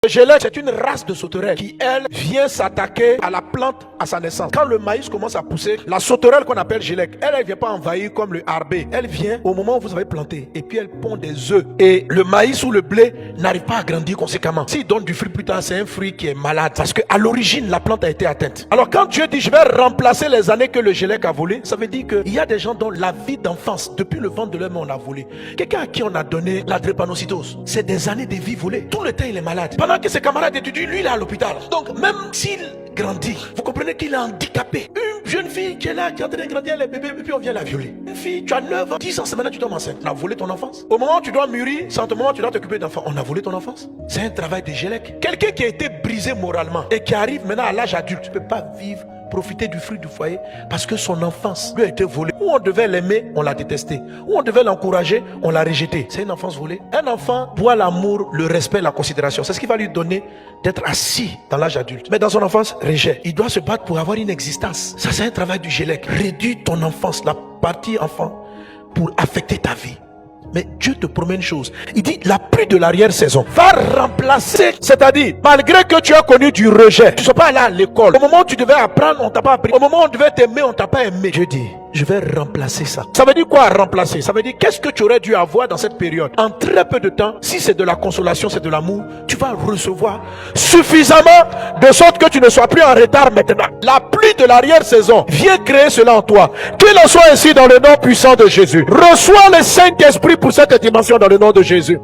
Le gélec, c'est une race de sauterelles qui, elle, vient s'attaquer à la plante à sa naissance. Quand le maïs commence à pousser, la sauterelle qu'on appelle gélec, elle ne vient pas envahir comme le harbé. Elle vient au moment où vous avez planté et puis elle pond des œufs. Et le maïs ou le blé n'arrive pas à grandir conséquemment. S'il donne du fruit plus tard, c'est un fruit qui est malade parce qu'à l'origine, la plante a été atteinte. Alors quand Dieu dit, je vais remplacer les années que le gélec a volé, ça veut dire qu'il y a des gens dont la vie d'enfance, depuis le ventre de leur mère, on a volé. Quelqu'un à qui on a donné la drépanocytose, c'est des années de vie volées. Tout le temps, il est malade. Pendant que ses camarades étudient, lui, il est à l'hôpital. Donc, même s'il grandit, vous comprenez qu'il est handicapé. Une jeune fille qui est là, qui est en train de grandir, elle est bébé, et puis on vient la violer. Une fille, tu as 9 ans, 10 ans, c'est maintenant que tu tombes enceinte. On a volé ton enfance. Au moment où tu dois mûrir, c'est au moment où tu dois t'occuper d'enfants. On a volé ton enfance. C'est un travail de gélec. Quelqu'un qui a été brisé moralement et qui arrive maintenant à l'âge adulte, tu ne peux pas vivre, profiter du fruit du foyer parce que son enfance lui a été volée. Où on devait l'aimer, on l'a détesté. Où on devait l'encourager, on l'a rejeté. C'est une enfance volée. Un enfant doit l'amour, le respect, la considération. C'est ce qui va lui donner d'être assis dans l'âge adulte. Mais dans son enfance, rejet. Il doit se battre pour avoir une existence. Ça, c'est un travail du gélec. Réduis ton enfance, la partie enfant, pour affecter ta vie. Mais Dieu te promet une chose. Il dit, la pluie de l'arrière-saison va remplacer. C'est-à-dire, malgré que tu as connu du rejet, tu ne sois pas allé à l'école. Au moment où tu devais apprendre, on ne t'a pas appris. Au moment où on devait t'aimer, on ne t'a pas aimé. Dieu dit, je vais remplacer ça. Ça veut dire quoi remplacer? Ça veut dire, qu'est-ce que tu aurais dû avoir dans cette période? En très peu de temps, si c'est de la consolation, c'est de l'amour, tu vas recevoir suffisamment de sorte que tu ne sois plus en retard maintenant. La pluie de l'arrière-saison vient créer cela en toi. Qu'il en soit ainsi dans le nom puissant de Jésus. Reçois le Saint-Esprit pour cette dimension dans le nom de Jésus.